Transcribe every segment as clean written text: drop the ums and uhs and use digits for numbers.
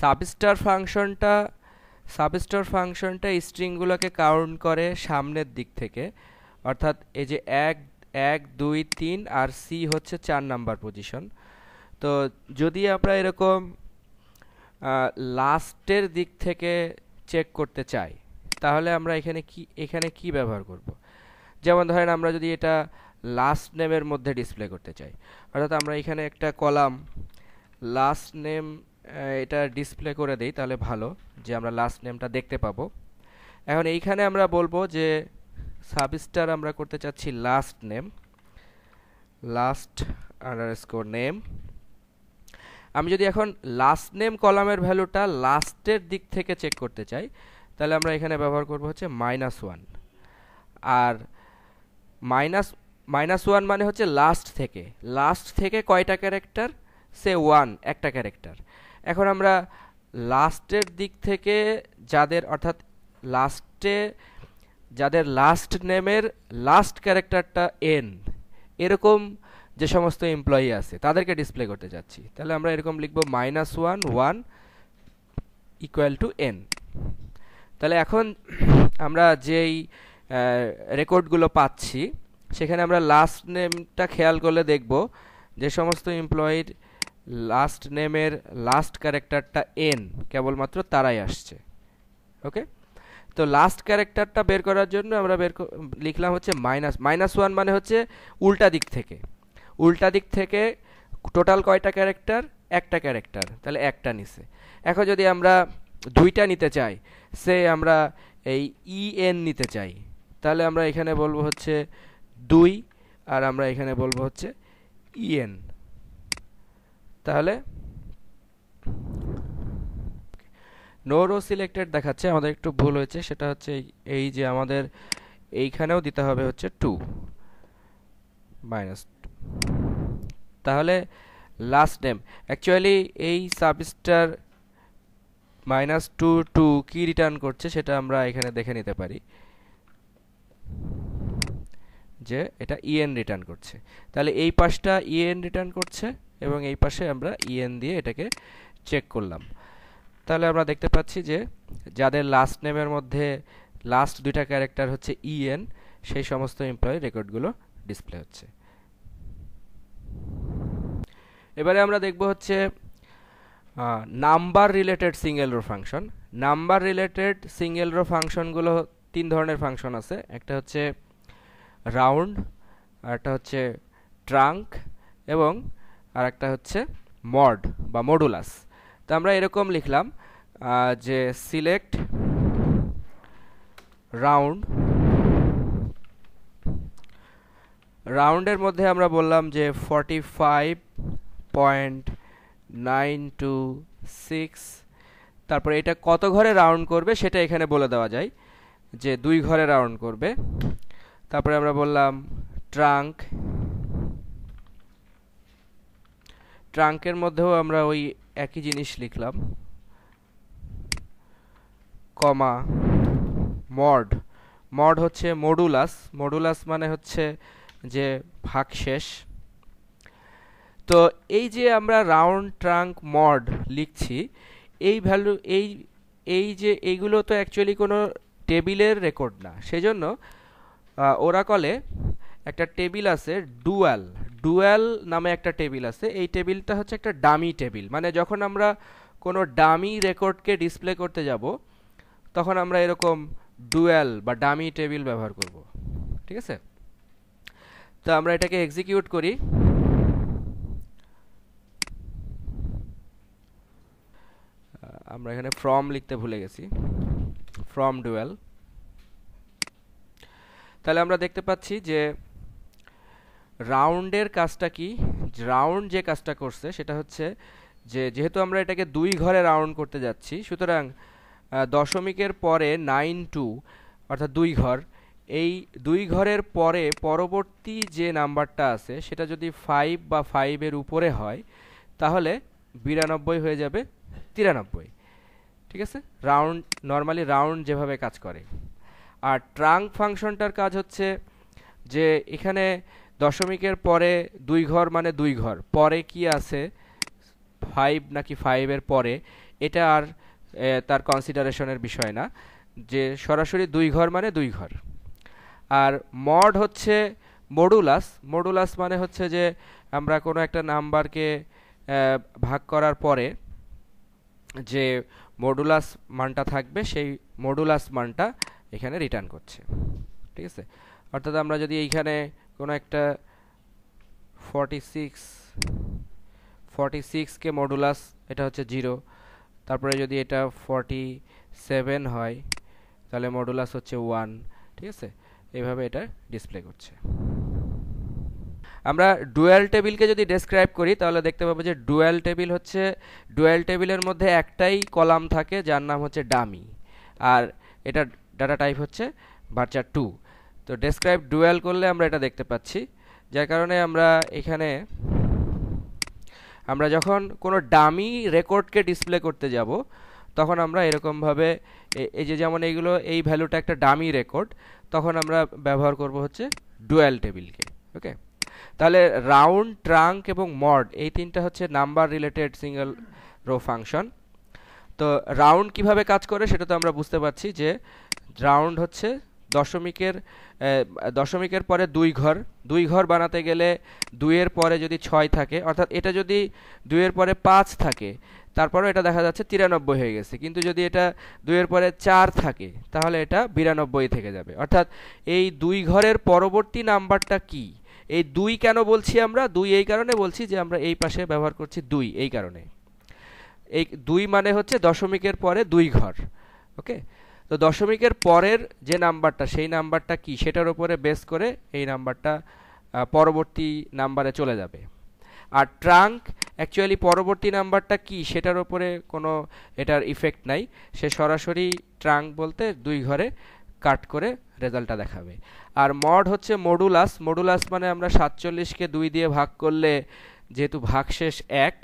Substr ফাংশনটা স্ট্রিংগুলোকে count করে সামনের দিক থেকে, অর্থাৎ এই যে 1 1 2 3 আর সি হচ্ছে 4 নাম্বার পজিশন। তো যদি আমরা এরকম লাস্টের দিক থেকে চেক করতে চাই, তাহলে আমরা এখানে কি ব্যবহার করব? যেমন ধরেন আমরা যদি এটা লাস্ট নেমের মধ্যে ডিসপ্লে করতে চাই, অর্থাৎ আমরা এখানে একটা কলাম লাস্ট নেম এটা ডিসপ্লে করে দেই, তাহলে ভালো যে আমরা লাস্ট নেমটা দেখতে পাবো। এখন এইখানে আমরা বলবো যে সাবস্টার আমরা করতে চাচ্ছি লাস্ট আন্ডারস্কোর নেম। আমি যদি এখন লাস্ট নেম কলামের ভ্যালুটা লাস্টের দিক থেকে চেক করতে চাই, তাহলে আমরা এখানে ব্যবহার করব হচ্ছে -1। আর -1 মানে হচ্ছে লাস্ট থেকে কয়টা ক্যারেক্টার? সে 1 একটা ক্যারেক্টার। এখন আমরা লাস্টের দিক থেকে অর্থাৎ যাদের লাস্ট নেমের লাস্ট ক্যারেক্টারটা n, এরকম যে সমস্ত এমপ্লয়ি আছে তাদেরকে ডিসপ্লে করতে যাচ্ছি, তাহলে আমরা এরকম লিখব -1 1 = n। তাহলে এখন আমরা যেই রেকর্ডগুলো পাচ্ছি সেখানে আমরা লাস্ট নেমটা খেয়াল করলে দেখব যে সমস্ত এমপ্লয়ির লাস্ট নেমের লাস্ট ক্যারেক্টারটা n, কেবলমাত্র তারাই আসছে। ওকে, তো লাস্ট ক্যারেক্টারটা বের করার জন্য আমরা লিখলাম হচ্ছে -1 মানে হচ্ছে উল্টা দিক থেকে টোটাল কয়টা ক্যারেক্টার? একটা ক্যারেক্টার, তাহলে একটা নিছে। এখন যদি আমরা দুইটা নিতে চাই, সে আমরা এই en নিতে চাই, তাহলে আমরা এখানে বলবো হচ্ছে 2 আর আমরা এখানে বলবো হচ্ছে en। তাহলে নো রো সিলেক্টেড দেখাচ্ছে, আমাদের একটু ভুল হয়েছে, সেটা হচ্ছে এই যে আমাদের এইখানেও দিতে হবে হচ্ছে 2 -2। তাহলে লাস্ট নেম অ্যাকচুয়ালি এই সাবস্টার -2 কি রিটার্ন করছে সেটা আমরা এখানে দেখে নিতে পারি যে এটা en রিটার্ন করছে। তাহলে এই পাশটা en রিটার্ন করছে এবং এই পাশে আমরা en দিয়ে এটাকে চেক করলাম। তাহলে আমরা দেখতে পাচ্ছি যে যাদের লাস্ট নেমের মধ্যে লাস্ট দুইটা ক্যারেক্টার হচ্ছে en, সেই সমস্ত এমপ্লয়ি রেকর্ডগুলো ডিসপ্লে হচ্ছে। এবারে আমরা দেখব হচ্ছে number related single row function. Number related single row ফাংশনগুলো 3 ধরনের ফাংশন আছে। একটা হচ্ছে রাউন্ড, আরেকটা হচ্ছে ট্রাঙ্ক এবং আরেকটা হচ্ছে মড বা মডুলাস। তো আমরা এরকম লিখলাম যে সিলেক্ট রাউন্ডের মধ্যে আমরা বললাম যে 45.926, তারপরে এটা কত ঘরে রাউন্ড করবে সেটা এখানে বলে দেওয়া যায় যে 2 ঘরে রাউন্ড করবে। তারপরে আমরা বললাম ট্রাঙ্কের মধ্যেও আমরা ওই একই জিনিস লিখলাম, কমা মড হচ্ছে মডুলাস মানে হচ্ছে যে ভাগশেষ। তো এই যে আমরা রাউন্ড, ট্রাঙ্ক, মড লিখছি, এই ভ্যালু এই যে এইগুলো তো অ্যাকচুয়ালি কোনো টেবিলের রেকর্ড না, সেজন্য ওরাকলে একটা টেবিল আছে ডুয়াল নামে একটা টেবিল আছে। এই টেবিলটা হচ্ছে একটা ডামি টেবিল, মানে যখন আমরা কোনো ডামি রেকর্ডকে ডিসপ্লে করতে যাব তখন আমরা এরকম ডুয়াল বা ডামি টেবিল ব্যবহার করব। ঠিক আছে, তো আমরা এটাকে এক্সিকিউট করি। আমরা এখানে ফ্রম লিখতে ভুলে গেছি, ফ্রম ডুয়াল। তাহলে আমরা দেখতে পাচ্ছি যে রাউন্ডের কাজটা কি? রাউন্ড যে কাজটা করছে সেটা হচ্ছে যে যেহেতু আমরা এটাকে 2 ঘরে রাউন্ড করতে যাচ্ছি, সুতরাং দশমিকের পরে 9 অর্থাৎ 2 ঘর, এই 2 ঘরের পরে পরবর্তী যে নাম্বারটা আছে সেটা যদি 5 বা 5-এর উপরে হয় তাহলে 92 হয়ে যাবে 93। ঠিক আছে, নর্মালি রাউন্ড যেভাবে কাজ করে। আর ট্রাঙ্ক ফাংশনটার কাজ হচ্ছে যে এখানে দশমিকের পরে 2 ঘর মানে 2 ঘর, পরে কি আছে 5 নাকি 5-এর পরে, এটা আর তার কনসিডারেশনের বিষয় না, যে সরাসরি 2 ঘর মানে 2 ঘর। আর মড হচ্ছে মডুলাস। মডুলাস মানে হচ্ছে যে আমরা কোনো একটা নাম্বারকে ভাগ করার পরে যে মডুলাস মানটা থাকবে সেই মডুলাস মানটা এখানে রিটার্ন করছে, ঠিক আছে। অর্থাৎ আমরা যদি এইখানে কোনো একটা 46 কে মডুলাস, এটা হচ্ছে 0, তারপরে যদি এটা 47 হয় তাহলে মডুলাস হচ্ছে 1, ঠিক আছে। এইভাবে এটা ডিসপ্লে করছে। আমরা ডুয়াল টেবিলকে যদি ডেসক্রাইব করি তাহলে দেখতে পাবো যে ডুয়াল টেবিল হচ্ছে, ডুয়াল টেবিলের মধ্যে একটাই কলাম থাকে যার নাম হচ্ছে ডামি, আর এটা ডাটা টাইপ হচ্ছে ভার্চার 2। তো ডেসক্রাইব ডুয়াল করলে আমরা এটা দেখতে পাচ্ছি, যার কারণে আমরা এখানে আমরা যখন কোনো ডামি রেকর্ডকে ডিসপ্লে করতে যাব তখন আমরা এরকমভাবে এই যে যেমন এইগুলো, এই ভ্যালুটা একটা ডামি রেকর্ড, তখন আমরা ব্যবহার করব হচ্ছে ডুয়াল টেবিলকে। ওকে, তাহলে রাউন্ড, ট্রাঙ্ক এবং মড এই তিনটা হচ্ছে number related single row function. তো রাউন্ড কিভাবে কাজ করে সেটা তো আমরা বুঝতে পারছি, যে রাউন্ড হচ্ছে দশমিকের পরে 2 ঘর বানাতে গেলে 2 এর পরে যদি 6 থাকে, অর্থাৎ এটা যদি 2 এর পরে 5 থাকে তারপরেও এটা দেখা যাচ্ছে 93 হয়ে গেছে, কিন্তু যদি এটা 2 এর পরে 4 থাকে তাহলে এটা 92 থেকে যাবে। অর্থাৎ এই 2 ঘরের পরবর্তী নাম্বারটা কি, এই 2 কেন বলছি আমরা, 2 এই কারণে বলছি যে আমরা এই পাশে ব্যবহার করছি 2, এই কারণে। এই 2 মানে হচ্ছে দশমিকের পরে 2 ঘর। ওকে, তো দশমিকের পরের যে নাম্বারটা সেই নাম্বারটা কি সেটার উপরে বেস করে এই নাম্বারটা পরবর্তী নাম্বারে চলে যাবে। আর ট্রাঙ্ক অ্যাকচুয়ালি পরবর্তী নাম্বারটা কি সেটার উপরে কোনো এটার ইফেক্ট নাই, সে সরাসরি ট্রাঙ্ক বলতে 2 ঘরে কাট করে রেজাল্টটা দেখাবে। আর মড হচ্ছে মডুলাস। মডুলাস মানে আমরা 47কে 2 দিয়ে ভাগ করলে যেহেতু ভাগশেষ 1,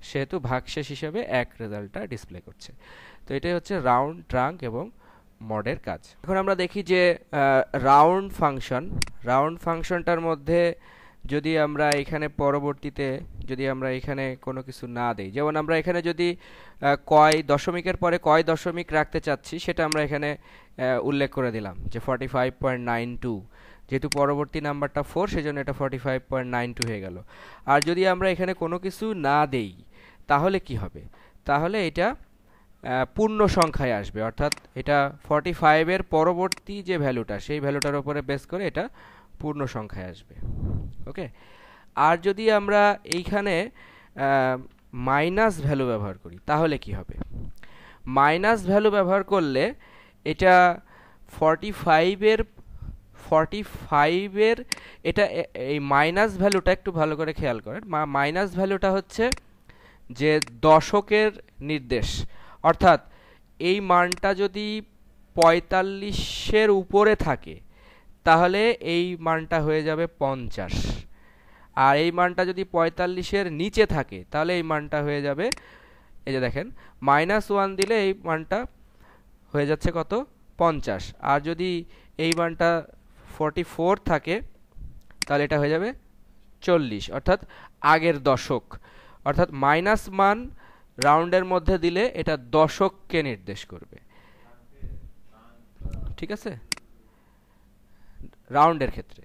সেহেতু ভাগশেষ হিসেবে 1 রেজাল্টটা ডিসপ্লে করছে। তো এটাই হচ্ছে রাউন্ড, ট্রাঙ্ক এবং মডের কাজ। এখন আমরা দেখি যে রাউন্ড ফাংশনটার মধ্যে যদি আমরা এখানে পরবর্তীতে যদি আমরা এখানে কোনো কিছু না দেই, যেমন আমরা এখানে যদি দশমিকের পরে কয় দশমিক রাখতে চাচ্ছি সেটা আমরা এখানে উল্লেখ করে দিলাম যে 45.92, যেহেতু পরবর্তী নাম্বারটা 4 সেজন্য এটা 45.92 হয়ে গেল। আর যদি আমরা এখানে কোনো কিছু না দেই তাহলে কি হবে, তাহলে এটা পূর্ণ সংখ্যায় আসবে, অর্থাৎ এটা 45 এর পরবর্তী যে ভ্যালুটা সেই ভ্যালুটার উপরে বেস করে এটা পূর্ণ সংখ্যায় আসবে। ওকে, আর যদি আমরা এইখানে মাইনাস ভ্যালু ব্যবহার করি তাহলে কি হবে, মাইনাস ভ্যালু ব্যবহার করলে এটা 45 এর এটা এই মাইনাস ভ্যালুটা একটু ভালো করে খেয়াল করেন, মাইনাস ভ্যালুটা হচ্ছে যে দশকের নির্দেশ, অর্থাৎ এই মানটা যদি 45-এর উপরে থাকে তাহলে এই মানটা হয়ে যাবে 50, আর এই মানটা যদি 45-এর নিচে থাকে তাহলে এই মানটা হয়ে যাবে, এই যে দেখেন -1 দিলে এই মানটা হয়ে যাচ্ছে কত, 50, আর যদি এই মানটা 44 থাকে তাহলে এটা হয়ে যাবে 40, অর্থাৎ আগের দশক। অর্থাৎ মাইনাস মান রাউন্ডের মধ্যে দিলে এটা দশককে নির্দেশ করবে, ঠিক আছে, রাউন্ডের ক্ষেত্রে।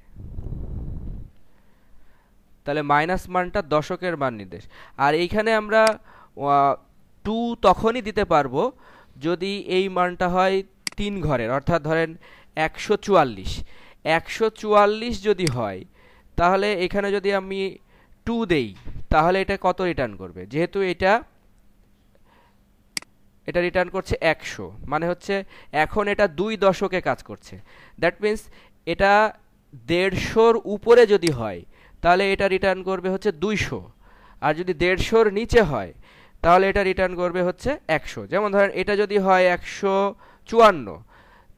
তাহলে মাইনাস মানটা দশকের মান নির্দেশ। আর এইখানে আমরা 2 তখনই দিতে পারবো যদি এই মানটা হয় 3 ঘরের, অর্থাৎ ধরেন 144 যদি হয় তাহলে এখানে যদি আমি 2 দেই তাহলে এটা কত রিটার্ন করবে, যেহেতু এটা রিটার্ন করছে 100, মানে হচ্ছে এখন এটা 2 দশকে কাজ করছে। দ্যাট মিন্স এটা 150-র উপরে যদি হয় তাহলে এটা রিটার্ন করবে হচ্ছে 200, আর যদি 150-র নিচে হয় তাহলে এটা রিটার্ন করবে হচ্ছে 100। যেমন ধরেন এটা যদি হয় 154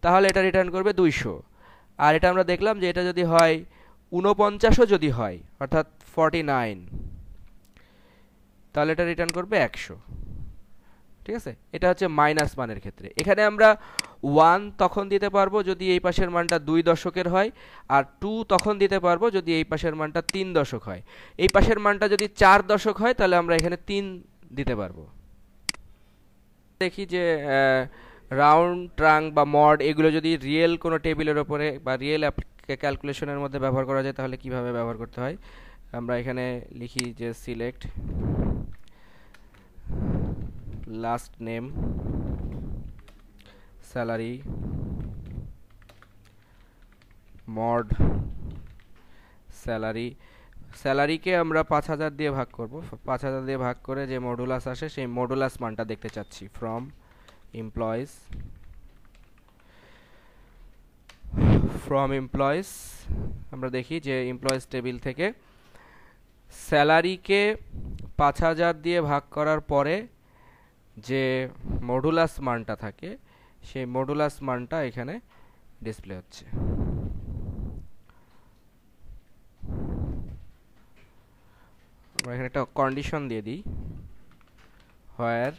তাহলে এটা রিটার্ন করবে 200, আর এটা আমরা দেখলাম যে এটা যদি হয় 49ও যদি হয় অর্থাৎ 49 তাহলে এটা রিটার্ন করবে 100, ঠিক আছে। এটা হচ্ছে মাইনাস মানের ক্ষেত্রে। এখানে আমরা 1 তখন দিতে পারবো যদি এই পাশের মানটা 2 দশকের হয়, আর 2 তখন দিতে পারবো যদি এই পাশের মানটা 3 দশক হয়। এই পাশের মানটা যদি 4 দশক হয় তাহলে আমরা এখানে 3 দিতে পারবো। দেখি যে রাউন্ড ট্রাঙ্ক বা মড এগুলো যদি রিয়েল কোনো টেবিলের ওপরে বা রিয়েল ক্যালকুলেশনের মধ্যে ব্যবহার করা যায় তাহলে কিভাবে ব্যবহার করতে হয়। আমরা এখানে লিখি যে select last name salary mod salary. স্যালারিকে আমরা 5000 দিয়ে ভাগ করব, 5000 দিয়ে ভাগ করে যে মডুলাস আসে সেই মডুলাস মানটা দেখতে চাচ্ছি। ফ্রম এমপ্লয়িজ, আমরা দেখি যে এমপ্লয়িজ টেবিল থেকে স্যালারিকে 5000 দিয়ে ভাগ করার পরে যে মডুলাস মানটা থাকে সেই মডুলাস মানটা এখানে ডিসপ্লে হচ্ছে। আমরা এখানে একটা কন্ডিশন দিয়ে দিই, where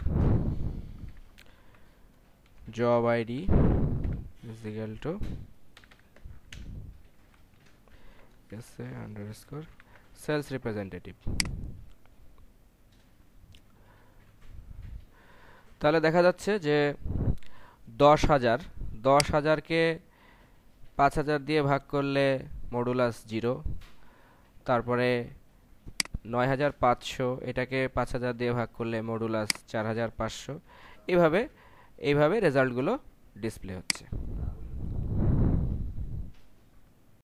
job ID is equal to underscore sales representative. তাহলে দেখা যাচ্ছে যে 10,000কে 5000 দিয়ে ভাগ করলে মডুলাস 0, তারপরে 9500 এটাকে 5000 দিয়ে ভাগ করলে মডুলাস 4500। এইভাবে রেজাল্টগুলো ডিসপ্লে হচ্ছে।